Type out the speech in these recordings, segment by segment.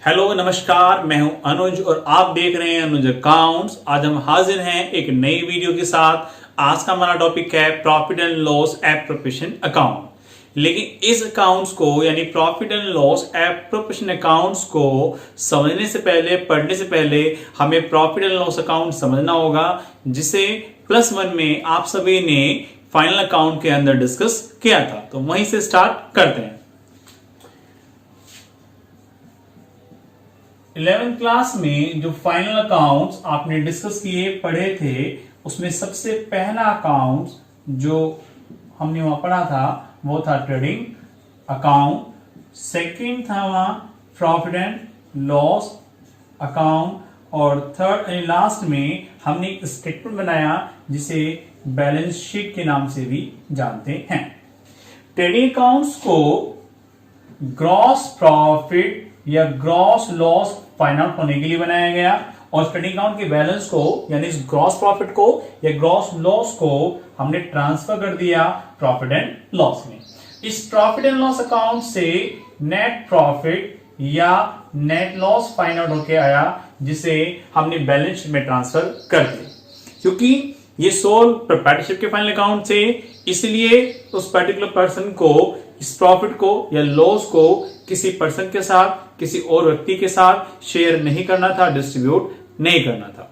Hello नमस्कार, मैं हूं अनुज और आप देख रहे हैं अनुज अकाउंट्स। आज हम हाजिर हैं एक नई वीडियो के साथ। आज का हमारा टॉपिक है profit and loss appropriation account. लेकिन इस अकाउंट्स को यानी profit and loss appropriation accounts को समझने से पहले, पढ़ने से पहले हमें प्रॉफिट एंड लॉस अकाउंट समझना होगा, जिसे +1 में आप सभी ने फाइनल अकाउंट के अंदर डिस्कस किया था। तो वहीं से स्टार्ट करते हैं। 11th क्लास में जो फाइनल अकाउंट्स आपने डिस्कस किए, पढ़े थे, उसमें सबसे पहला अकाउंट जो हमने वहां पढ़ा था वो था ट्रेडिंग अकाउंट। सेकंड था वहां प्रॉफिट एंड लॉस अकाउंट और थर्ड एंड लास्ट में हमने एक स्टेटमेंट बनाया जिसे बैलेंस शीट के नाम से भी जानते हैं। ट्रेडिंग अकाउंट्स को ग्रॉस प्रॉफिट या ग्रॉस लॉस फाइंड आउट होने के लिए बनाया गया और ट्रेडिंग अकाउंट के बैलेंस को यानी इस ग्रॉस प्रॉफिट को या ग्रॉस लॉस को हमने ट्रांसफर कर दिया प्रॉफिट एंड लॉस में। इस प्रॉफिट एंड लॉस अकाउंट से नेट प्रॉफिट या नेट लॉस फाइंड आउट होके आया, जिसे हमने बैलेंस शीट में ट्रांसफर कर दिया। क्योंकि ये सोल प्रोप्राइटरशिप के फाइनल अकाउंट थे, इसलिए उस पर्टिकुलर पर्सन को इस प्रॉफिट को या लॉस को किसी पर्सन के साथ, किसी और व्यक्ति के साथ शेयर नहीं करना था, डिस्ट्रीब्यूट नहीं करना था।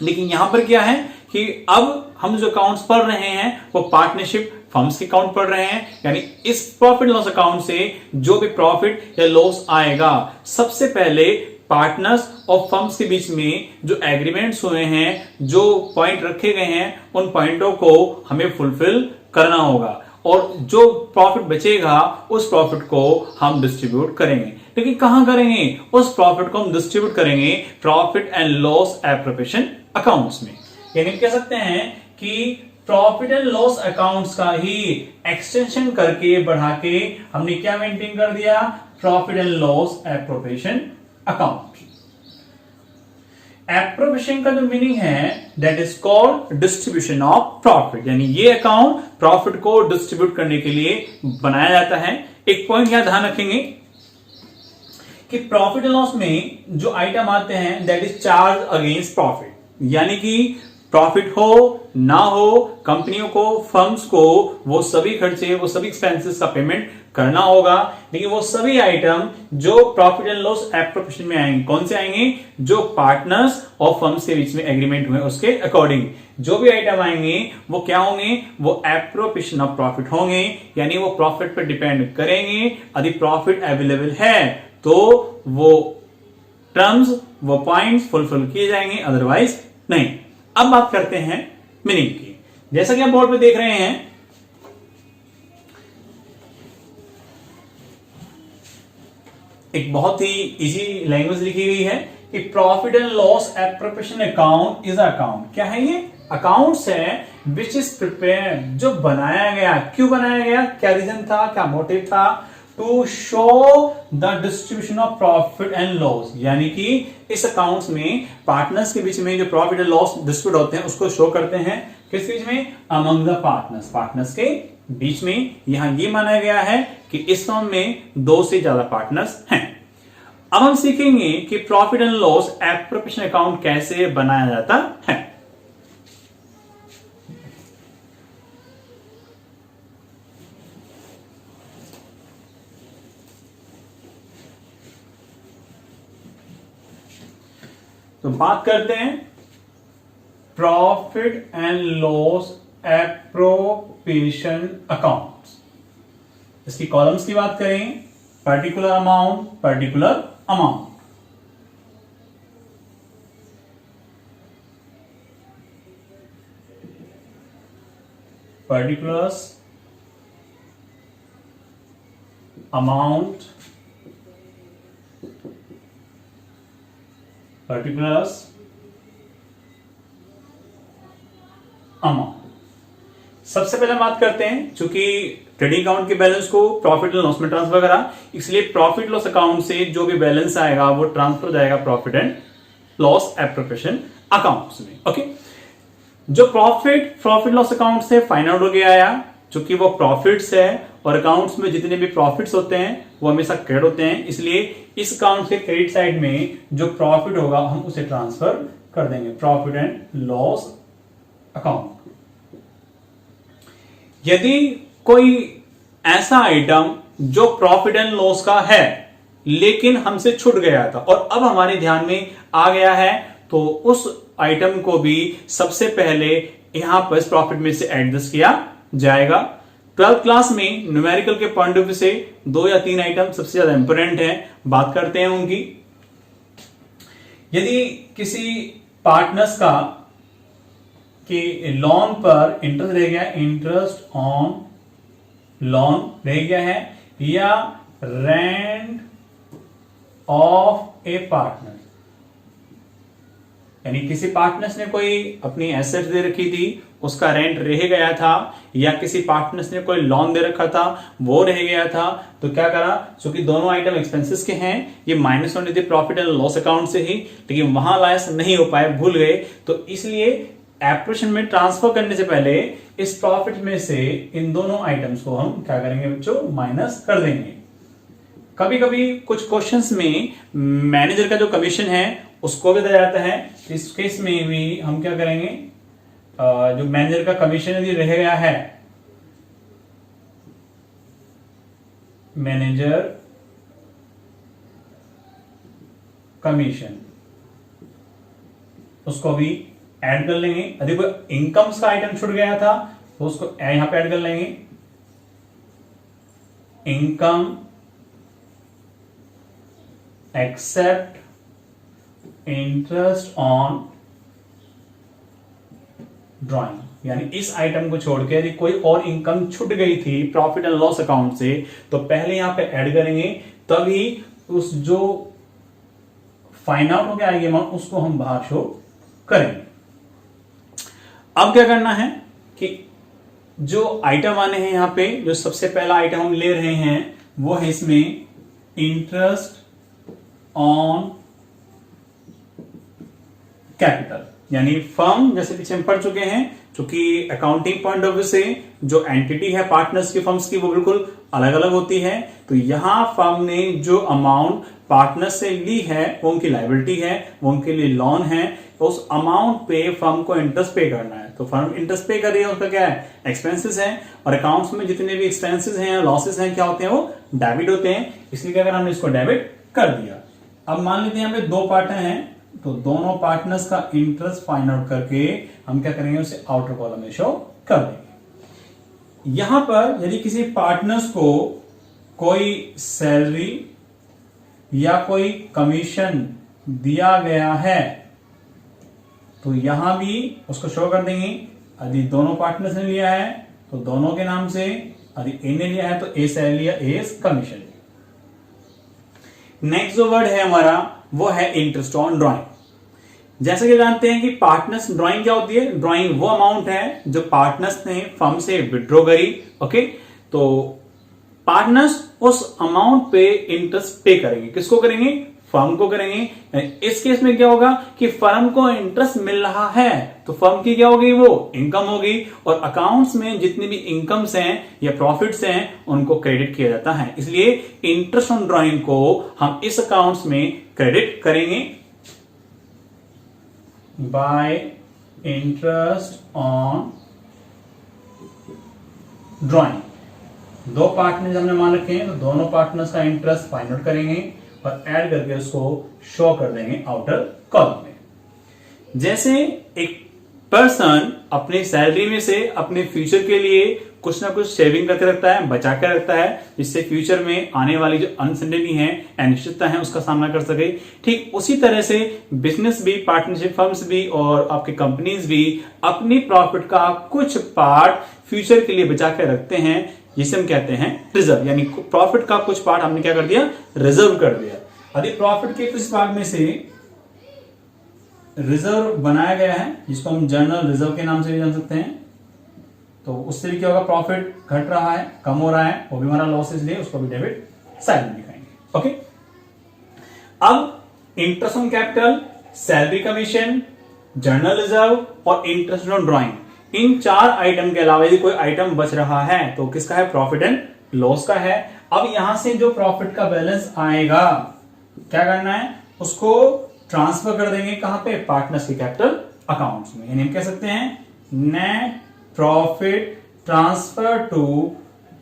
लेकिन यहां पर क्या है कि अब हम जो अकाउंट्स पढ़ रहे हैं वो पार्टनरशिप फर्म्स के अकाउंट पढ़ रहे हैं। यानी इस प्रॉफिट लॉस अकाउंट से जो भी प्रॉफिट या लॉस आएगा, सबसे पहले पार्टनर्स और फर्म्स के बीच में जो एग्रीमेंट्स हुए हैं, जो पॉइंट रखे गए हैं, उन पॉइंटों को हमें फुलफिल करना होगा और जो प्रॉफिट बचेगा उस प्रॉफिट को हम डिस्ट्रीब्यूट करेंगे। लेकिन कहां करेंगे? उस प्रॉफिट को हम डिस्ट्रीब्यूट करेंगे profit and loss appropriation accounts में। यानी कह सकते हैं कि प्रॉफिट एंड लॉस अकाउंट्स का ही एक्सटेंशन करके, बढ़ा के हमने क्या मेंटेन कर दिया? Profit and loss appropriation account. Appropriation का जो मीनिंग है that is called distribution of profit. यानी ये अकाउंट प्रॉफिट को डिस्ट्रीब्यूट करने के लिए बनाया जाता है। एक पॉइंट यहां ध्यान रखेंगे कि प्रॉफिट एंड लॉस में जो आइटम आते हैं that is charge against profit. यानी कि प्रॉफिट हो ना हो, कंपनियों को, फर्म्स को वो सभी खर्चे, वो सभी एक्सपेंसेस का पेमेंट करना होगा। लेकिन वो सभी आइटम जो प्रॉफिट एंड लॉस एप्रोप्रिएशन में आएंगे, कौन से आएंगे? जो पार्टनर्स और फर्म्स के बीच में एग्रीमेंट हुए उसके अकॉर्डिंग जो भी आइटम आएंगे वो क्या होंगे? वो एप्रोप्रिएशन ऑफ प्रॉफिट होंगे। यानी वो प्रॉफिट पर डिपेंड करेंगे। यदि प्रॉफिट अवेलेबल है तो वो टर्म्स, वो पॉइंट्स फुलफिल किए जाएंगे, अदरवाइज नहीं। अब बात करते हैं मीनिंग की। जैसा कि आप बोर्ड पे देख रहे हैं, एक बहुत ही इजी लैंग्वेज लिखी गई है कि profit and loss appropriation account is account. क्या है ये? अकाउंट्स है विच इज प्रिपेयर्ड, जो बनाया गया। क्यों बनाया गया? क्या रीजन था, क्या मोटिव था? To show the distribution of profit and loss. यानी कि इस अकाउंट्स में पार्टनर्स के बीच में जो प्रॉफिट एंड लॉस डिस्ट्रीब्यूट होते हैं उसको शो करते हैं। किस बीच में? अमंग द पार्टनर्स, पार्टनर्स के बीच में। यहां ये माना गया है कि इस फर्म में 2 से ज्यादा पार्टनर्स हैं। अब हम सीखेंगे कि profit and loss appropriation account कैसे बनाया जाता है। तो बात करते हैं profit and loss appropriation account. इसकी कॉलम्स की बात करें, particular amount, particular amount. Particulars, amount, particulars, amount. सबसे पहले बात करते हैं, चूंकि ट्रेडिंग अकाउंट के बैलेंस को प्रॉफिट एंड लॉस में ट्रांसफर करा, इसलिए प्रॉफिट लॉस अकाउंट से जो भी बैलेंस आएगा वो ट्रांसफर हो जाएगा profit and loss appropriation accounts में। ओके, जो प्रॉफिट लॉस अकाउंट से फाइंड आउट हो गया आया, चूंकि वो प्रॉफिट्स है और अकाउंट्स में जितने भी प्रॉफिट्स होते हैं वो हमेशा क्रेडिट होते हैं, इसलिए इस अकाउंट के क्रेडिट साइड में जो प्रॉफिट होगा हम उसे ट्रांसफर कर देंगे, प्रॉफिट एंड लॉस अकाउंट। यदि कोई ऐसा आइटम जो प्रॉफिट एंड लॉस का है लेकिन हमसे छूट गया था और अब हमारे ध्यान में आ गया है, तो उस आइटम को भी सबसे पहले यहां पर प्रॉफिट में से एडजस्ट किया जाएगा। 12th क्लास में न्यूमेरिकल के पॉइंट ऑफ व्यू से 2 या 3 आइटम सबसे ज्यादा इंपोर्टेंट है, बात करते हैं उनकी। यदि किसी पार्टनर्स का कि लोन पर इंटरेस्ट रह गया, इंटरेस्ट ऑन लोन रह गया है, या रेंट ऑफ ए पार्टनर, यानी किसी पार्टनर्स ने कोई अपनी एसेट दे रखी थी, उसका रेंट रह गया था, या किसी पार्टनर्स ने कोई लोन दे रखा था वो रह गया था, तो क्या करा, क्योंकि दोनों आइटम एक्सपेंसेस के हैं, ये माइनस होने थे प्रॉफिट एंड लॉस अकाउंट से ही, लेकिन वहां लायस नहीं हो पाए, भूल गए, तो इसलिए एप्रोप्रिएशन में ट्रांसफर करने से पहले इस प्रॉफिट में से इन दोनों आइटम्स को हम क्या करेंगे बच्चों, माइनस कर देंगे। कभी कभी कुछ क्वेश्चंस में मैनेजर का जो कमीशन है उसको भी दिया जाता है, इस केस में भी हम क्या करेंगे, जो मैनेजर का कमीशन यदि रह गया है, मैनेजर कमीशन, उसको भी ऐड कर लेंगे। यदि कोई इनकम्स का आइटम छूट गया था तो उसको यहां पे ऐड कर लेंगे, income except interest on drawing, यानी इस आइटम को छोड़ के यदि कोई और इनकम छूट गई थी प्रॉफिट एंड लॉस अकाउंट से, तो पहले यहां पे ऐड करेंगे, तभी उस जो फाइंड आउट होकर आएगी अमाउंट उसको हम बाहर शो करेंगे। अब क्या करना है कि जो आइटम आने हैं यहां पे, जो सबसे पहला आइटम हम ले रहे हैं वो है इसमें इंटरेस्ट ऑन कैपिटल, यानी फर्म, जैसे पीछे हम पढ़ चुके हैं, क्योंकि अकाउंटिंग पॉइंट ऑफ व्यू से जो एंटिटी है पार्टनर्स की, फर्म्स की, वो बिल्कुल अलग अलग होती है, तो यहां फर्म ने जो अमाउंट पार्टनर से ली है वो उनकी लायबिलिटी है, वो उनके लिए लोन है, तो उस अमाउंट पे फर्म को इंटरेस्ट पे करना है, तो फर्म इंटरेस्ट पे कर रही है, उसका क्या है, एक्सपेंसेस है, और अकाउंट्स में जितने भी एक्सपेंसेस हैं, लॉसेस हैं, क्या होते हैं, वो डेबिट होते हैं, इसलिए अगर हमने इसको डेबिट कर दिया। अब मान लेते हैं यहाँ पे 2 पार्टनर हैं, तो दोनों पार्टनर्स का इंटरेस्ट फाइंड आउट करके हम क्या करेंगे, उसे आउटर कॉलम में शो कर देंगे। यहां पर यदि किसी पार्टनर्स को कोई सैलरी या कोई कमीशन दिया गया है तो यहां भी उसको शो कर देंगे। यदि दोनों पार्टनर्स ने लिया है तो दोनों के नाम से, यदि ए ने लिया है तो ए सैलरी या ए कमीशन। नेक्स्ट जो वर्ड है हमारा वो है इंटरेस्ट ऑन ड्राइंग। जैसे कि जानते हैं कि पार्टनर्स ड्राइंग क्या होती है, ड्राइंग वो अमाउंट है जो पार्टनर्स ने फर्म से विड्रॉ करी, ओके, तो पार्टनर्स उस अमाउंट पे इंटरेस्ट पे करेंगे, किसको करेंगे, फर्म को करेंगे। इस केस में क्या होगा कि फर्म को इंटरेस्ट मिल रहा है तो फर्म की क्या होगी, वो इनकम होगी, और अकाउंट्स में जितनी भी इनकम्स हैं या प्रॉफिट्स हैं उनको क्रेडिट किया जाता है, इसलिए इंटरेस्ट ऑन ड्राइंग को हम इस अकाउंट्स में क्रेडिट करेंगे bye interest on drawing. 2 partners हमने मान रखे हैं तो दोनों पार्टनर्स का इंटरेस्ट फाइंड आउट करेंगे और ऐड करके उसको शो कर देंगे आउटर कॉलम में। जैसे एक पर्सन अपनी सैलरी में से अपने फ्यूचर के लिए कुछ ना कुछ सेविंग करके रखता है, बचा कर रखता है, जिससे फ्यूचर में आने वाली जो अनसर्टेनिटी है, अनिश्चितता है, उसका सामना कर सके। ठीक उसी तरह से बिजनेस भी, पार्टनरशिप फर्म्स भी और आपके कंपनीज भी अपनी प्रॉफिट का कुछ पार्ट फ्यूचर के लिए बचा कर रखते हैं, जिसे हम कहते हैं रिजर्व, यानी प्रॉफिट का कुछ पार्ट हमने क्या कर दिया, रिजर्व कर दिया। यदि प्रॉफिट के कुछ पार्ट में से रिजर्व बनाया गया है, जिसको हम जर्नल रिजर्व के नाम से भी जान सकते हैं, तो उससे भी क्या होगा, प्रॉफिट घट रहा है, कम हो रहा है, वो भी हमारा लॉस, इसलिए उसको भी डेबिट साइड में दिखाएंगे। ओके, अब interest on capital, salary commission, journal reserve और इंटरेस्ट ऑन ड्राइंग, इन 4 आइटम के अलावा यदि कोई आइटम बच रहा है तो किसका है, प्रॉफिट एंड लॉस का है। अब यहां से जो प्रॉफिट का बैलेंस आएगा क्या करना है, उसको ट्रांसफर कर देंगे कहां पे, पार्टनर्स के कैपिटल अकाउंट्स में। यानी हम कह सकते हैं net profit transfer to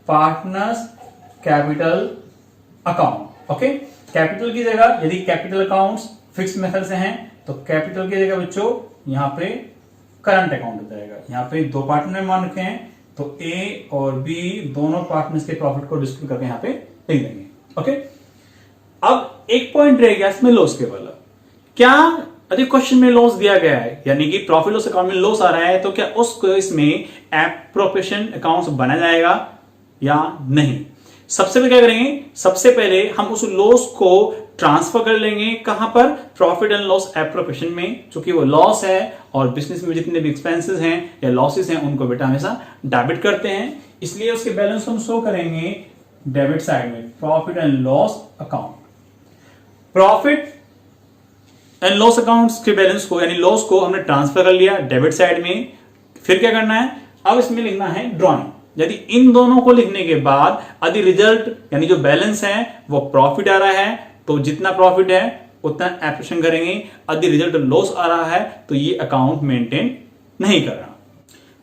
partners capital account. Okay, capital की जगह यदि कैपिटल अकाउंट्स फिक्स मेथड से हैं तो कैपिटल की जगह बच्चों यहां पे करंट अकाउंट हो जाएगा। यहां पे दो पार्टनर मान रखे हैं तो ए और बी दोनों पार्टनर्स के प्रॉफिट को डिस्ट्रीब्यूट करके यहां पे लिख देंगे। ओके, अब एक पॉइंट रह गया इसमें लॉस के वाला। क्या यदि क्वेश्चन में लॉस दिया गया है यानी कि प्रॉफिट लॉस अकाउंट में लॉस आ रहा है तो क्या उसको इसमें एप्रोप्रिएशन अकाउंट बना जाएगा या नहीं। सबसे पहले क्या करेंगे, सबसे पहले हम उस लॉस को ट्रांसफर कर लेंगे कहां पर, प्रॉफिट एंड लॉस एप्रोप्रिएशन में। चूंकि वो लॉस है और बिजनेस में जितने भी एक्सपेंसेस हैं या लॉसेस हैं उनको बेटा हमेशा डेबिट करते हैं, इसलिए उसके बैलेंस हम शो करेंगे डेबिट साइड में, profit and loss account. Profit and loss accounts के बैलेंस को यानी लॉस को हमने ट्रांसफर कर लिया डेबिट साइड में। फिर क्या करना है, अब इसमें लिखना है ड्रॉइंग। यदि इन दोनों को लिखने के बाद यदि रिजल्ट यानी जो बैलेंस है वो प्रॉफिट आ रहा है तो जितना प्रॉफिट है उतना एप्रिशिएशन करेंगे। यदि रिजल्ट लॉस आ रहा है तो ये अकाउंट मेंटेन नहीं कर रहा।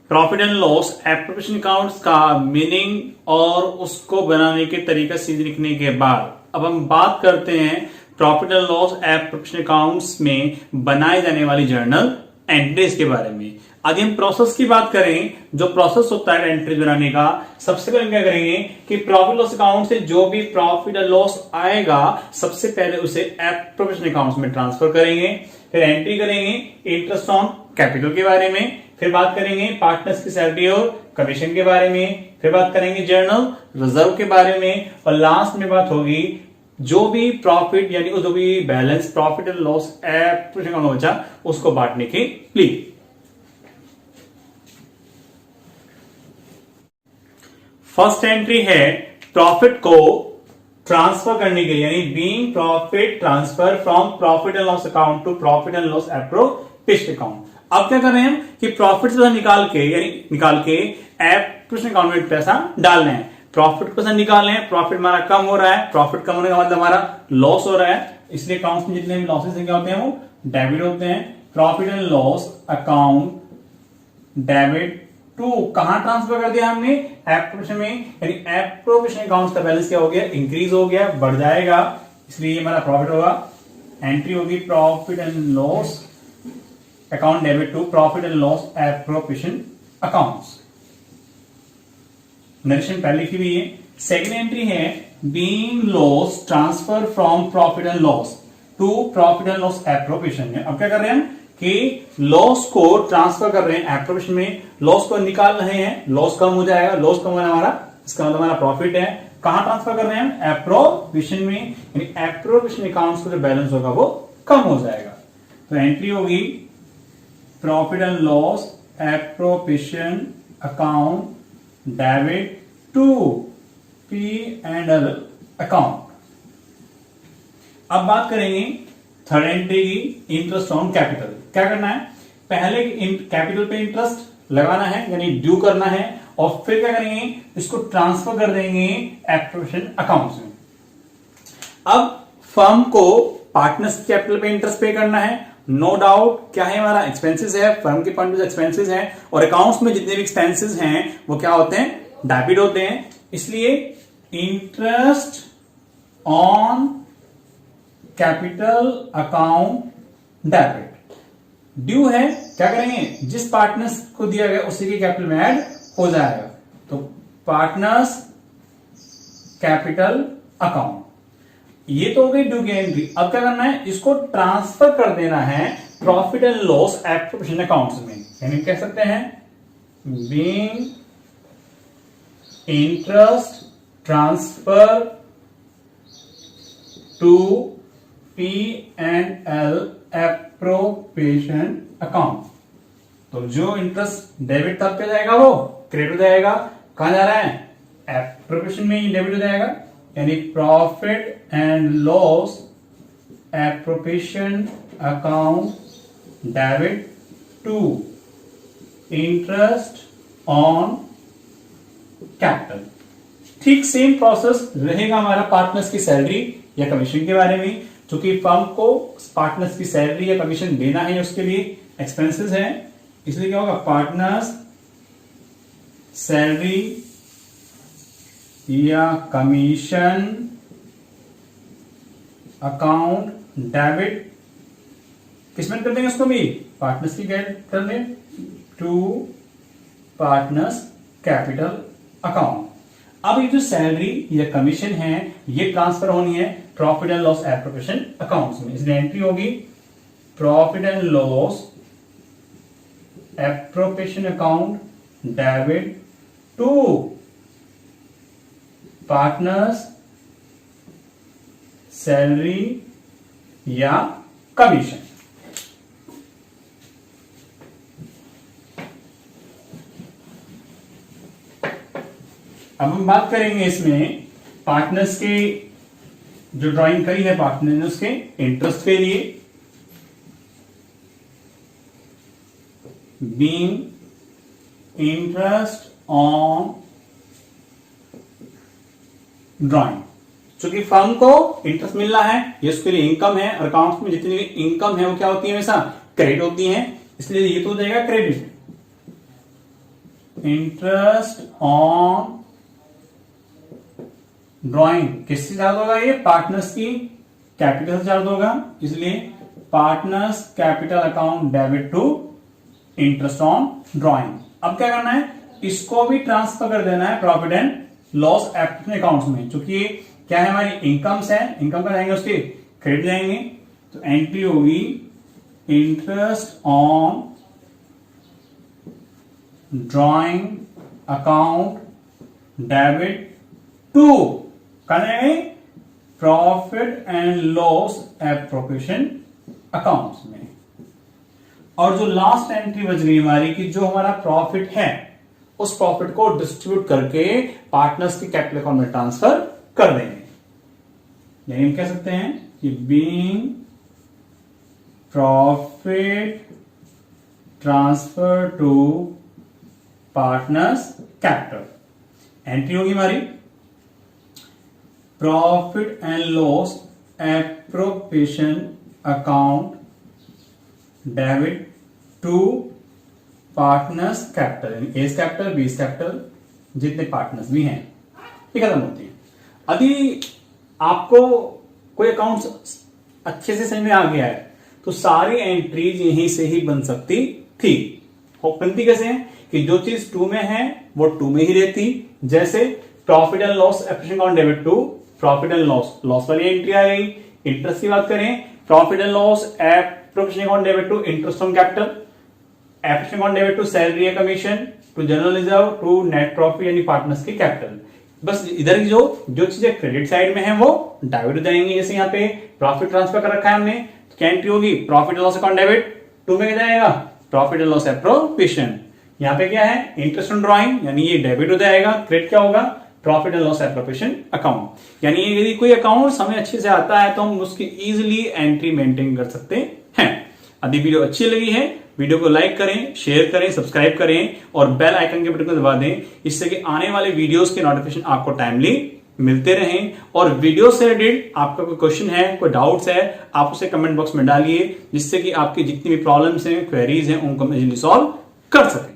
Profit and loss appropriation accounts का मीनिंग और उसको बनाने के तरीका सीधे लिखने के बाद अब हम बात करते हैं profit and loss appropriation accounts में बनाए जाने वाली जर्नल एंट्रीज के बारे में। आगे हम प्रोसेस की बात करें, जो प्रोसेस होता है एंट्रीज बनाने का, सबसे पहले क्या करेंगे कि प्रॉफिट लॉस अकाउंट से जो भी प्रॉफिट और लॉस आएगा सबसे पहले उसे एप्रोप्रिएशन अकाउंट्स में ट्रांसफर करेंगे। फिर एंट्री करेंगे इंटरेस्ट ऑन कैपिटल के बारे में, फिर बात करेंगे पार्टनर्स की सैलरी और कमीशन के बारे में, फिर बात करेंगे जर्नल रिजर्व के बारे में, और लास्ट में बात होगी जो भी प्रॉफिट यानी जो भी balance profit and loss appropriation account बचा उसको बांटने के लिए। फर्स्ट एंट्री है प्रॉफिट को ट्रांसफर करने के लिए यानी being profit transfer from profit and loss account to profit and loss appropriation account. अब क्या कर रहे हैं हम कि प्रॉफिट से निकाल के एप्रोप्रिएशन अकाउंट में पैसा डालना है। प्रॉफिट को पैसा निकालना है, प्रॉफिट हमारा कम हो रहा है, प्रॉफिट कम होने का मतलब हमारा लॉस हो रहा है, इसलिए अकाउंट में जितने भी लॉसेस क्या होते हैं वो डेबिट होते हैं। Profit and loss account debit to कहां ट्रांसफर कर दिया हमने, एप्रोप्रिएशन में, यानी एप्रोप्रिएशन अकाउंट का बैलेंस क्या हो गया, इंक्रीज हो गया, बढ़ जाएगा, इसलिए हमारा प्रॉफिट होगा। एंट्री होगी profit and loss account debit to profit and loss appropriation accounts. Narration पहले लिखी हुई है। सेकेंड एंट्री है being loss transfer from profit and loss to profit and loss appropriation में। अब क्या कर रहे हैं हम कि लॉस को ट्रांसफर कर रहे हैं एप्रोप्रिएशन में, लॉस को निकाल रहे हैं, लॉस कम हो जाएगा, लॉस कम होना हमारा इसका मतलब हमारा प्रॉफिट है। कहां ट्रांसफर कर रहे हैं हम, एप्रोप्रिएशन में, यानी एप्रोप्रिएशन अकाउंट्स का जो बैलेंस होगा वो कम हो जाएगा। तो एंट्री होगी profit and loss appropriation account debit to P and L account. अब बात करेंगे थर्ड एंट्री की, इंटरेस्ट ऑन कैपिटल। क्या करना है, पहले कैपिटल पे इंटरेस्ट लगाना है यानी ड्यू करना है, और फिर क्या करेंगे इसको ट्रांसफर कर देंगे एप्रोप्रिएशन अकाउंट में। अब फर्म को पार्टनर्स कैपिटल पे इंटरेस्ट पे करना है, नो डाउट क्या है हमारा एक्सपेंसेस है, फर्म के पॉइंट से एक्सपेंसेस हैं, और अकाउंट्स में जितने भी एक्सपेंसेस हैं वो क्या होते हैं, डेबिट होते हैं, इसलिए interest on capital account debit. Due है, क्या करेंगे जिस पार्टनर्स को दिया गया उसी के कैपिटल में ऐड हो जाएगा, तो पार्टनर्स कैपिटल अकाउंट। ये तो हो गई ड्यू की एंट्री। अब क्या करना है, इसको ट्रांसफर कर देना है profit and loss appropriation accounts में, यानी कह सकते हैं being interest transfer to P and L appropriation account. तो जो इंटरेस्ट डेबिट तब पे जाएगा वो क्रेडिट हो जाएगा, कहां जा रहा है, एप्रोप्रिएशन में ही डेबिट हो जाएगा, यानी profit and loss appropriation account debit to interest on capital. ठीक सेम प्रोसेस रहेगा हमारा पार्टनर्स की सैलरी या कमीशन के बारे में, क्योंकि फर्म को पार्टनर्स की सैलरी या कमीशन देना है, उसके लिए एक्सपेंसेस है, इसलिए क्या होगा, पार्टनर्स सैलरी या कमीशन अकाउंट डेबिट किसमें कर देंगे उसको भी, पार्टनर्स की कर दें टू पार्टनर्स कैपिटल अकाउंट। अब ये जो सैलरी या कमीशन है ये ट्रांसफर होनी है profit and loss appropriation accounts में, इसलिए एंट्री होगी profit and loss appropriation account debit to partners salary या कमीशन। अब हम बात करेंगे इसमें पार्टनर्स के जो ड्राइंग करी है पार्टनर ने उसके इंटरेस्ट के लिए, बीइंग इंटरेस्ट ऑन ड्राइंग, चूंकि फर्म को इंटरेस्ट मिल रहा है ये उसके लिए इनकम है, और अकाउंट्स में जितनी भी इनकम है वो क्या होती है, हमेशा क्रेडिट होती है, इसलिए ये तो हो जाएगा क्रेडिट। इंटरेस्ट ऑन ड्राइंग किससे चार्ज होगा, ये पार्टनर्स की कैपिटल से चार्ज होगा, इसलिए partners capital account debit to interest on drawing. अब क्या करना है, इसको भी ट्रांसफर कर देना है प्रॉफिट एंड लॉस अकाउंट्स में, क्योंकि ये क्या है, हमारी इनकम्स है, इनकम का जाएंगे उसके क्रेडिट जाएंगे, तो एंट्री होगी interest on drawing account debit to profit and loss appropriation accounts में। और जो लास्ट एंट्री बच गई हमारी कि जो हमारा प्रॉफिट है उस प्रॉफिट को डिस्ट्रीब्यूट करके पार्टनर्स के कैपिटल अकाउंट में ट्रांसफर कर देंगे, यानी हम कह सकते हैं कि being profit transfer to partners capital, entry होगी हमारी profit and loss appropriation account debit to partners capital, S capital B capital जितने पार्टनर्स भी हैं ये खत्म होती है। यदि आपको कोई अकाउंट अच्छे से समझ में आ गया है तो सारी एंट्रीज यहीं से ही बन सकती थी। बनती कैसे है कि जो चीज 2 में है वो 2 में ही रहती, जैसे profit and loss appropriation account debit to profit and loss वाली एंट्री आ गई। इंटरेस्ट की बात करें, profit and loss appropriation account debit to interest on capital, appropriation account debit to salary या commission, to general reserve, to net profit यानी partners की capital. बस इधर की जो चीजें क्रेडिट साइड में है वो डाइवर्ट हो जाएंगी, जैसे यहाँ पे प्रॉफिट ट्रांसफर कर रखा है हमने, तो क्या एंट्री होगी profit and loss account debit 2 में क्या जाएगा प्रॉफिट एंड लॉस एप्रोप्रिएशन। यहाँ पे क्या है इंटरेस्ट ऑन ड्राइंग यानी ये डेबिट हो जाएगा, क्रेडिट क्या होगा profit and loss appropriation account. यानी यदि कोई अकाउंट हमें अच्छे से आता है तो हम उसकी इजीली एंट्री मेंटेन कर सकते हैं। यदि वीडियो अच्छी लगी है वीडियो को लाइक करें, शेयर करें, सब्सक्राइब करें और बेल आइकन के बटन को दबा दें, इससे कि आने वाले वीडियोस के नोटिफिकेशन आपको टाइमली मिलते रहें। और वीडियो से रिलेटेड आपका कोई क्वेश्चन है, कोई डाउट्स है, आप उसे कमेंट बॉक्स में डालिए, जिससे कि आपकी जितनी भी प्रॉब्लम्स हैं, क्वेरीज हैं, उनको हम इजीली सॉल्व कर सकें।